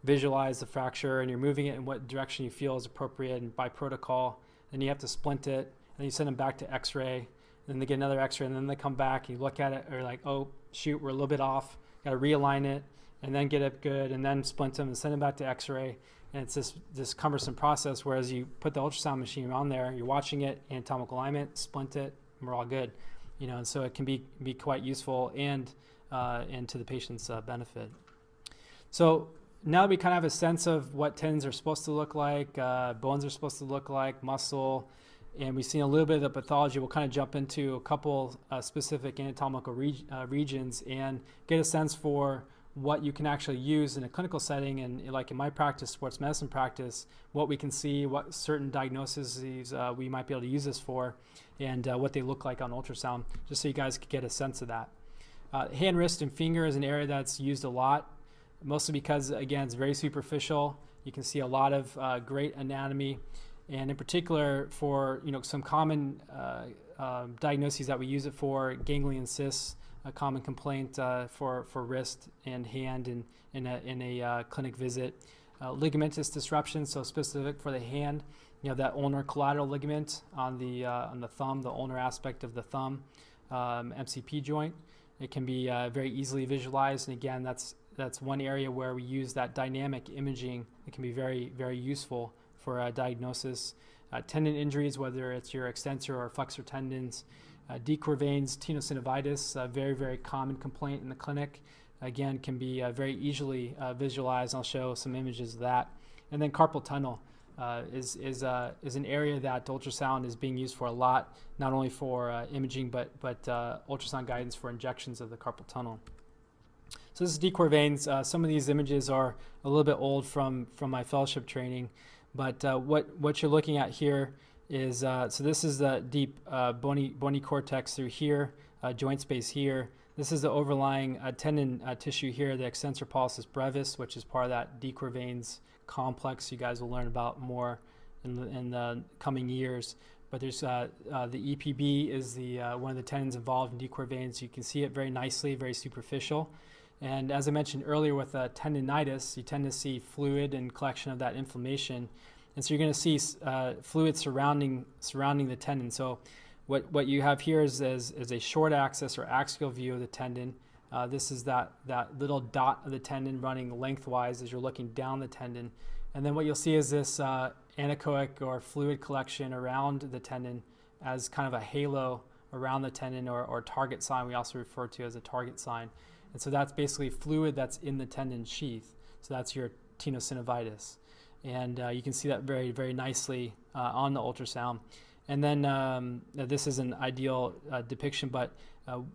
S4: visualize the fracture, and you're moving it in what direction you feel is appropriate and by protocol, then you have to splint it, and then you send them back to x-ray, then they get another x-ray, and then they come back, and you look at it, or like, oh shoot, we're a little bit off, got to realign it, and then get it good, and then splint them and send them back to X-ray. And it's this cumbersome process, whereas you put the ultrasound machine on there, you're watching it, anatomical alignment, splint it, and we're all good. And so it can be quite useful and to the patient's benefit. So now that we kind of have a sense of what tendons are supposed to look like, bones are supposed to look like, muscle, and we've seen a little bit of the pathology, we'll kind of jump into a couple specific anatomical regions and get a sense for what you can actually use in a clinical setting, and like in my practice, sports medicine practice, what we can see, what certain diagnoses we might be able to use this for, and what they look like on ultrasound, just so you guys could get a sense of that. Hand, wrist, and finger is an area that's used a lot, mostly because, again, it's very superficial. You can see a lot of great anatomy, and in particular for some common diagnoses that we use it for, ganglion cysts, a common complaint for wrist and hand in a clinic visit. Ligamentous disruption, so specific for the hand, that ulnar collateral ligament on the thumb, the ulnar aspect of the thumb, MCP joint. It can be very easily visualized, and again, that's one area where we use that dynamic imaging. It can be very, very useful for diagnosis. Tendon injuries, whether it's your extensor or flexor tendons. Decor veins, tenosynovitis, a very, very common complaint in the clinic. Again, can be very easily visualized. I'll show some images of that. And then carpal tunnel is an area that ultrasound is being used for a lot, not only for imaging, but ultrasound guidance for injections of the carpal tunnel. So this is decor veins. Some of these images are a little bit old from my fellowship training, but what you're looking at here is, so this is the deep bony cortex through here, joint space here. This is the overlying tendon tissue here, the extensor pollicis brevis, which is part of that decor veins complex you guys will learn about more in the coming years. But there's the EPB is the one of the tendons involved in decor veins. You can see it very nicely, very superficial. And as I mentioned earlier with tendinitis, you tend to see fluid and collection of that inflammation. And so you're going to see fluid surrounding the tendon. So what you have here is a short axis or axial view of the tendon. This is that little dot of the tendon running lengthwise as you're looking down the tendon. And then what you'll see is this anechoic or fluid collection around the tendon as kind of a halo around the tendon, or target sign we also refer to as a target sign. And so that's basically fluid that's in the tendon sheath. So that's your tenosynovitis. And you can see that very, very nicely on the ultrasound. And then this is an ideal depiction, but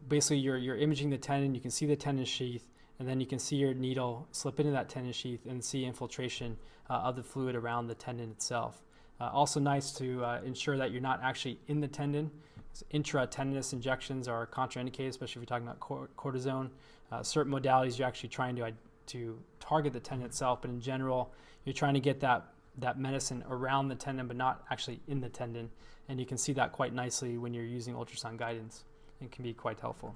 S4: basically you're imaging the tendon. You can see the tendon sheath, and then you can see your needle slip into that tendon sheath and see infiltration of the fluid around the tendon itself. Also nice to ensure that you're not actually in the tendon. Intratendinous injections are contraindicated, especially if you're talking about cortisone. Certain modalities you're actually trying to target the tendon itself, but in general, you're trying to get that medicine around the tendon, but not actually in the tendon. And you can see that quite nicely when you're using ultrasound guidance. It can be quite helpful.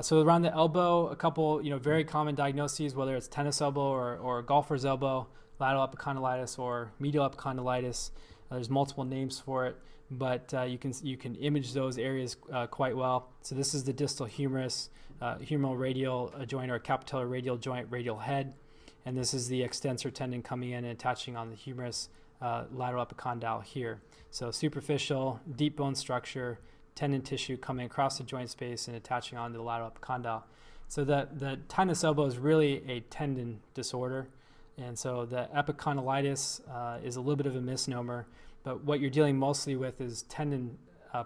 S4: So around the elbow, a couple very common diagnoses, whether it's tennis elbow or golfer's elbow, lateral epicondylitis or medial epicondylitis. There's multiple names for it, but you can image those areas quite well. So this is the distal humerus, humeral radial joint or capitellar radial joint, radial head. And this is the extensor tendon coming in and attaching on the humerus lateral epicondyle here. So superficial, deep bone structure, tendon tissue coming across the joint space and attaching onto the lateral epicondyle. So the tennis elbow is really a tendon disorder. And so the epicondylitis is a little bit of a misnomer, but what you're dealing mostly with is tendon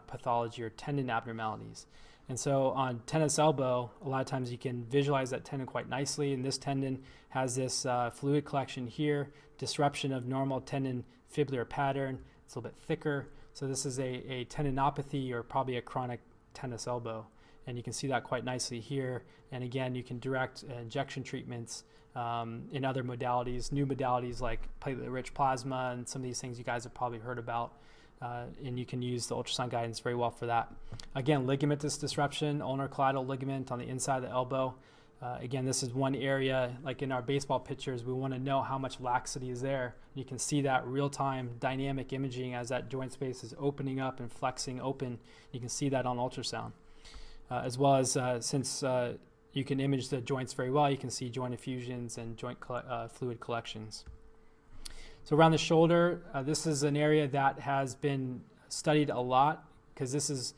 S4: pathology or tendon abnormalities. And so on tennis elbow, a lot of times you can visualize that tendon quite nicely. And this tendon has this fluid collection here, disruption of normal tendon fibular pattern. It's a little bit thicker. So this is a tendinopathy or probably a chronic tennis elbow. And you can see that quite nicely here. And again, you can direct injection treatments in other modalities, new modalities like platelet-rich plasma and some of these things you guys have probably heard about. And you can use the ultrasound guidance very well for that. Again, ligamentous disruption, ulnar collateral ligament on the inside of the elbow. Again, this is one area, like in our baseball pictures, we want to know how much laxity is there. You can see that real-time dynamic imaging as that joint space is opening up and flexing open. You can see that on ultrasound. As well as since you can image the joints very well. You can see joint effusions and joint fluid collections. So around the shoulder, this is an area that has been studied a lot because this is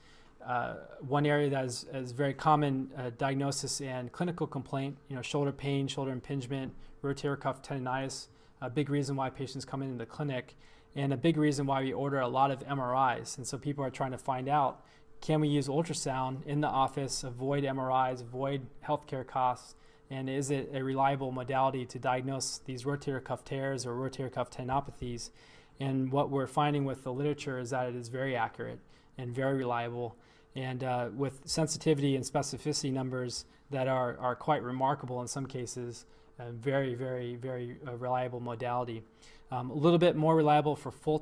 S4: one area that is very common diagnosis and clinical complaint. Shoulder pain, shoulder impingement, rotator cuff tendonitis. A big reason why patients come into the clinic, and a big reason why we order a lot of MRIs. And so people are trying to find out, can we use ultrasound in the office, avoid MRIs, avoid healthcare costs, and is it a reliable modality to diagnose these rotator cuff tears or rotator cuff tendinopathies? And what we're finding with the literature is that it is very accurate and very reliable, and with sensitivity and specificity numbers that are quite remarkable in some cases. Very, very, very reliable modality. A little bit more reliable for full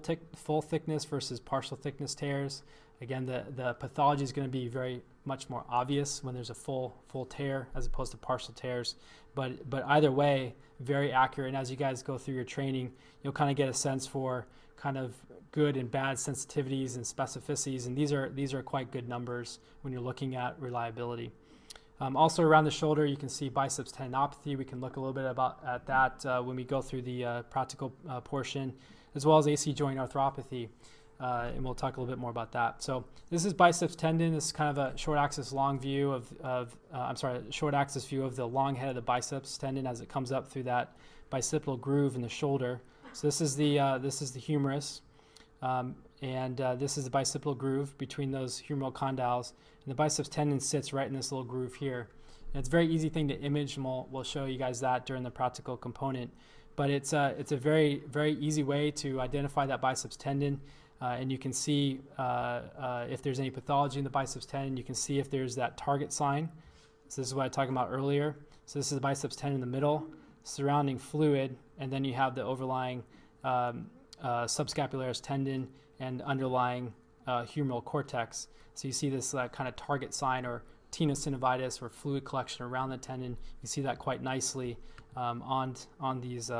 S4: thickness versus partial thickness tears. Again, the pathology is going to be very much more obvious when there's a full tear as opposed to partial tears. But either way, very accurate. And as you guys go through your training, you'll kind of get a sense for kind of good and bad sensitivities and specificities. And these are quite good numbers when you're looking at reliability. Also around the shoulder, you can see biceps tendinopathy. We can look a little bit at that when we go through the practical portion, as well as AC joint arthropathy. And we'll talk a little bit more about that. So this is biceps tendon. This is kind of a short axis view short axis view of the long head of the biceps tendon as it comes up through that bicipital groove in the shoulder. So this is the humerus, and this is the bicipital groove between those humeral condyles. And the biceps tendon sits right in this little groove here. And it's a very easy thing to image, and we'll show you guys that during the practical component. But it's a very, very easy way to identify that biceps tendon. And you can see if there's any pathology in the biceps tendon. You can see if there's that target sign. So this is what I was talking about earlier. So this is the biceps tendon in the middle, surrounding fluid, and then you have the overlying subscapularis tendon and underlying humeral cortex. So you see this kind of target sign or tenosynovitis or fluid collection around the tendon. You see that quite nicely on these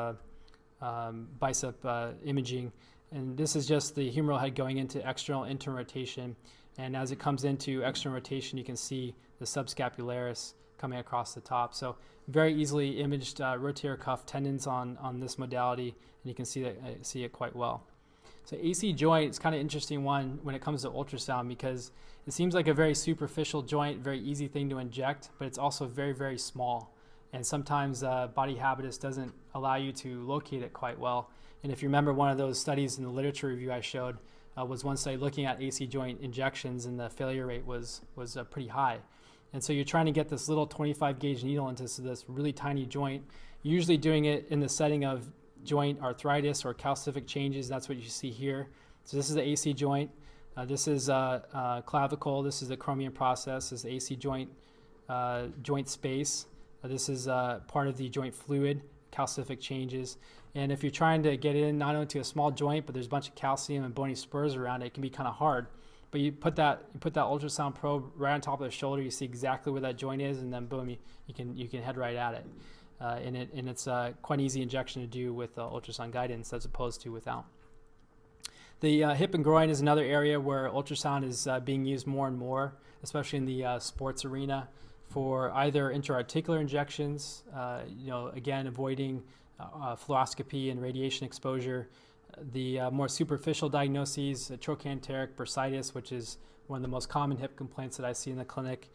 S4: bicep imaging. And this is just the humeral head going into external internal rotation. And as it comes into external rotation, you can see the subscapularis coming across the top. So very easily imaged rotator cuff tendons on this modality, and you can see it quite well. So AC joint is kind of an interesting one when it comes to ultrasound because it seems like a very superficial joint, very easy thing to inject, but it's also very, very small. And sometimes body habitus doesn't allow you to locate it quite well. And if you remember, one of those studies in the literature review I showed was one study looking at AC joint injections, and the failure rate was pretty high. And so you're trying to get this little 25 gauge needle into this really tiny joint, usually doing it in the setting of joint arthritis or calcific changes. That's what you see here. So this is the AC joint. This is clavicle. This is the chromium process. This is the AC joint space. This is part of the joint fluid, calcific changes. And if you're trying to get in not only to a small joint, but there's a bunch of calcium and bony spurs around it, it can be kind of hard. But you put that ultrasound probe right on top of the shoulder. You see exactly where that joint is, and then boom, you can head right at it. And it's quite an easy injection to do with ultrasound guidance as opposed to without. The hip and groin is another area where ultrasound is being used more and more, especially in the sports arena, for either intra-articular injections, again, avoiding fluoroscopy and radiation exposure. The more superficial diagnoses, trochanteric bursitis, which is one of the most common hip complaints that I see in the clinic.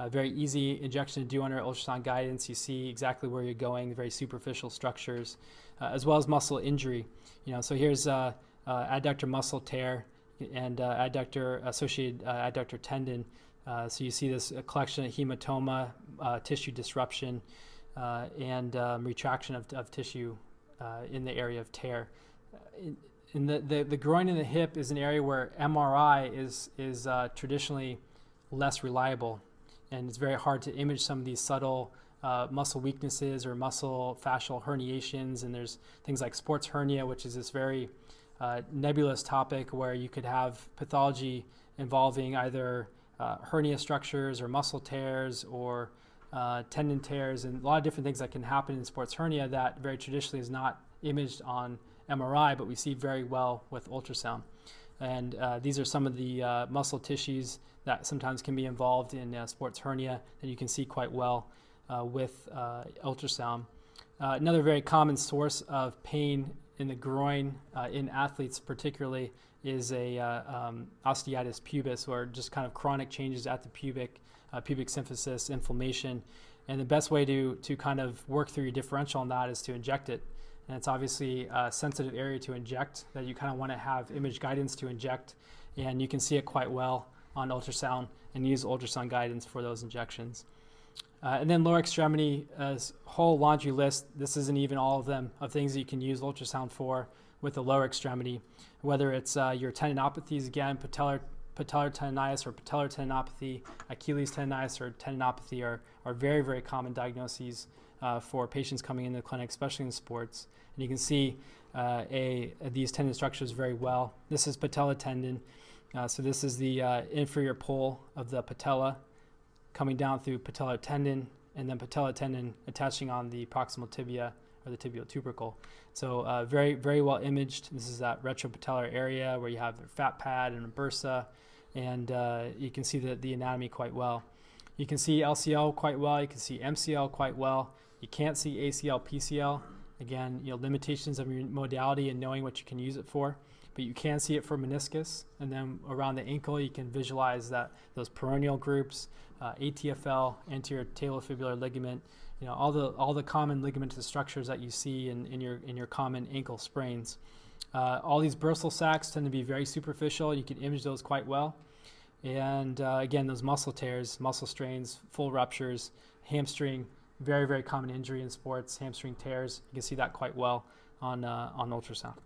S4: Very easy injection to do under ultrasound guidance. You see exactly where you're going, very superficial structures, as well as muscle injury. So here's adductor muscle tear and associated adductor tendon. So you see this collection of hematoma, tissue disruption, and retraction of tissue in the area of tear. In the groin and the hip is an area where MRI is traditionally less reliable, and it's very hard to image some of these subtle muscle weaknesses or muscle fascial herniations. And there's things like sports hernia, which is this very nebulous topic where you could have pathology involving either hernia structures or muscle tears or tendon tears, and a lot of different things that can happen in sports hernia that very traditionally is not imaged on MRI, but we see very well with ultrasound. And these are some of the muscle tissues that sometimes can be involved in sports hernia that you can see quite well with ultrasound. Another very common source of pain in the groin in athletes particularly is a osteitis pubis, or just kind of chronic changes at the pubic symphysis, inflammation. And the best way to kind of work through your differential on that is to inject it. And it's obviously a sensitive area to inject that you kind of want to have image guidance to inject. And you can see it quite well on ultrasound and use ultrasound guidance for those injections. And then lower extremity, whole laundry list. This isn't even all of them, of things that you can use ultrasound for with the lower extremity, whether it's your tendinopathies, again, patellar tendinitis or patellar tendinopathy, Achilles tendinitis or tendinopathy are very, very common diagnoses for patients coming into the clinic, especially in sports. And you can see these tendon structures very well. This is patella tendon. So this is the inferior pole of the patella coming down through patellar tendon, and then patella tendon attaching on the proximal tibia or the tibial tubercle. So very, very well imaged. This is that retropatellar area where you have the fat pad and a bursa, and you can see the anatomy quite well. You can see LCL quite well. You can see MCL quite well. You can't see ACL, PCL. Again, limitations of your modality and knowing what you can use it for. But you can see it for meniscus, and then around the ankle you can visualize those peroneal groups, ATFL, anterior talofibular ligament, all the common ligamentous structures that you see in your common ankle sprains. All these bursal sacs tend to be very superficial. You can image those quite well. And again, those muscle tears, muscle strains, full ruptures, hamstring, very, very common injury in sports, hamstring tears. You can see that quite well on ultrasound.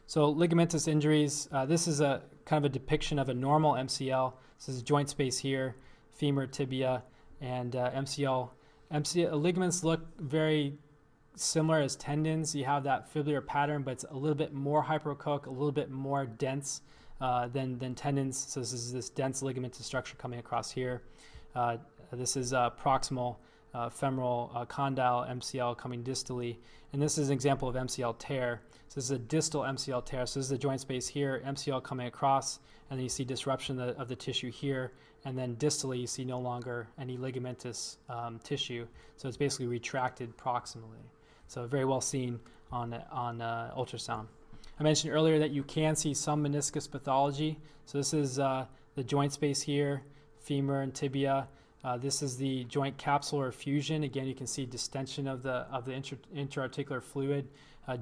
S4: So ligamentous injuries, this is a kind of a depiction of a normal MCL. This is joint space here, femur, tibia, and MCL. Ligaments look very similar as tendons. You have that fibular pattern, but it's a little bit more hyperechoic, a little bit more dense than tendons. So this is this dense ligamentous structure coming across here. This is proximal femoral condyle MCL coming distally, and this is an example of MCL tear. So this is a distal MCL tear. So this is the joint space here, MCL coming across, and then you see disruption of the tissue here, and then distally you see no longer any ligamentous tissue. So it's basically retracted proximally. So very well seen on ultrasound. I mentioned earlier that you can see some meniscus pathology. So this is the joint space here, femur and tibia. This is the joint capsular effusion. Again, you can see distension of the interarticular fluid,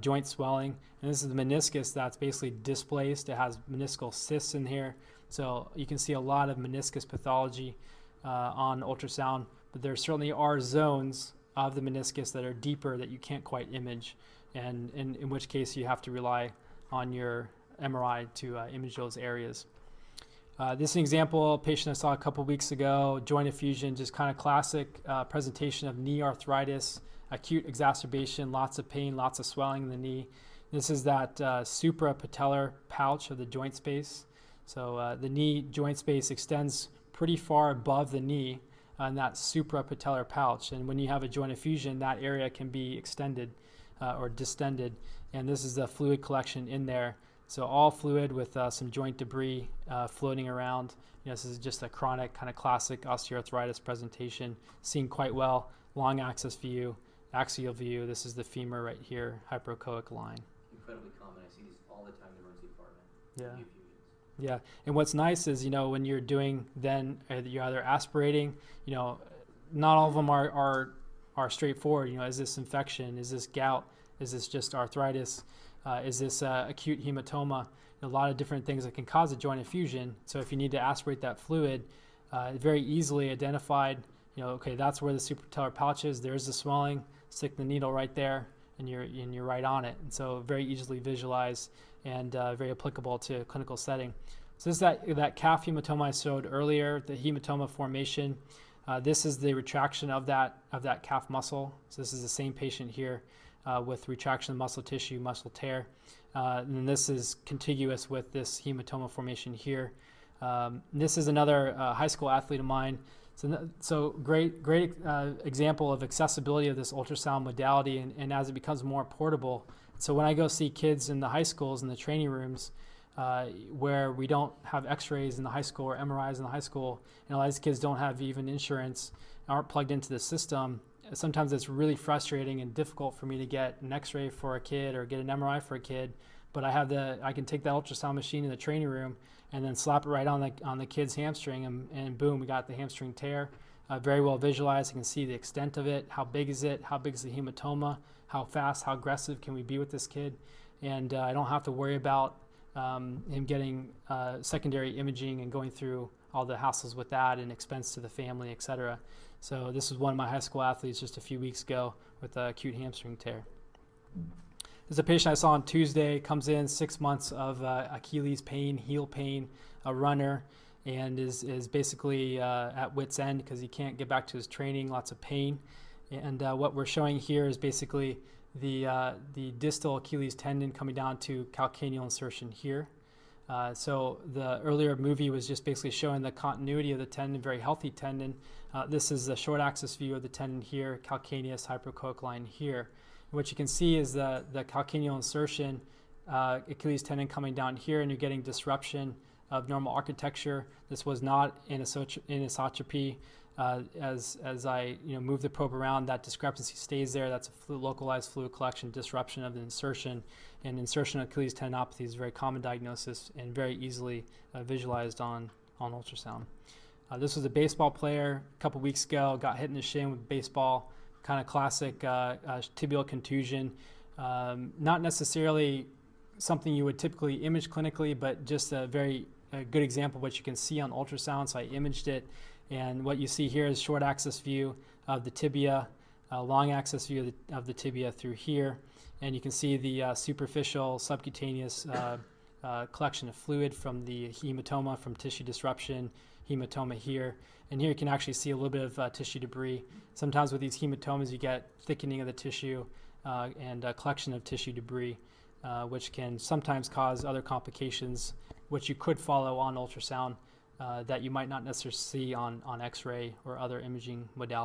S4: joint swelling. And this is the meniscus that's basically displaced. It has meniscal cysts in here. So you can see a lot of meniscus pathology on ultrasound, but there certainly are zones of the meniscus that are deeper that you can't quite image, and in which case you have to rely on your MRI to image those areas. This is an example, a patient I saw a couple weeks ago, joint effusion, just kind of classic presentation of knee arthritis, acute exacerbation, lots of pain, lots of swelling in the knee. This is that suprapatellar pouch of the joint space. So the knee joint space extends pretty far above the knee in that suprapatellar pouch. And when you have a joint effusion, that area can be extended or distended. And this is the fluid collection in there. So all fluid with some joint debris floating around. This is just a chronic kind of classic osteoarthritis presentation, seen quite well. Long axis view, axial view. This is the femur right here, hyperechoic line.
S3: Incredibly common. I see these all the time in the emergency department.
S4: Yeah.
S3: Infusions.
S4: Yeah, and what's nice is, when you're doing, then you're either aspirating, not all of them are straightforward. Is this infection? Is this gout? Is this just arthritis? Is this acute hematoma? A lot of different things that can cause a joint effusion. So if you need to aspirate that fluid, very easily identified, okay, that's where the suprapatellar pouch is. There's the swelling. Stick the needle right there, and you're right on it. And so very easily visualized and very applicable to a clinical setting. So this is that calf hematoma I showed earlier, the hematoma formation. This is the retraction of that calf muscle. So this is the same patient here with retraction of muscle tissue, muscle tear. And this is contiguous with this hematoma formation here. This is another high school athlete of mine. So great example of accessibility of this ultrasound modality, and as it becomes more portable. So when I go see kids in the high schools, in the training rooms, where we don't have x-rays in the high school or MRIs in the high school, and a lot of these kids don't have even insurance, aren't plugged into the system, sometimes it's really frustrating and difficult for me to get an x-ray for a kid or get an MRI for a kid, but I can take that ultrasound machine in the training room and then slap it right on the kid's hamstring, and boom, we got the hamstring tear. Very well visualized. I can see the extent of it. How big is it? How big is the hematoma? How fast, how aggressive can we be with this kid? And I don't have to worry about him getting secondary imaging and going through all the hassles with that and expense to the family, etc. So this was one of my high school athletes just a few weeks ago with an acute hamstring tear. There's a patient I saw on Tuesday, comes in 6 months of Achilles pain, heel pain, a runner, and is basically at wit's end because he can't get back to his training, lots of pain. And what we're showing here is basically the distal Achilles tendon coming down to calcaneal insertion here. So the earlier movie was just basically showing the continuity of the tendon, very healthy tendon. This is the short axis view of the tendon here, calcaneus, hypercoic line here. And what you can see is the calcaneal insertion, Achilles tendon coming down here, and you're getting disruption of normal architecture. This was not anisotropy. As I move the probe around, that discrepancy stays there. That's a localized fluid collection, disruption of the insertion, and insertion of Achilles tendinopathy is a very common diagnosis and very easily visualized on ultrasound. This was a baseball player a couple weeks ago, got hit in the shin with baseball, kind of classic tibial contusion. Not necessarily something you would typically image clinically, but just a very good example of what you can see on ultrasound. So I imaged it, and what you see here is short axis view of the tibia, long axis view of the tibia through here, and you can see the superficial subcutaneous collection of fluid from the hematoma from tissue disruption, hematoma here, and here you can actually see a little bit of tissue debris. Sometimes with these hematomas you get thickening of the tissue and a collection of tissue debris, which can sometimes cause other complications which you could follow on ultrasound that you might not necessarily see on x-ray or other imaging modalities.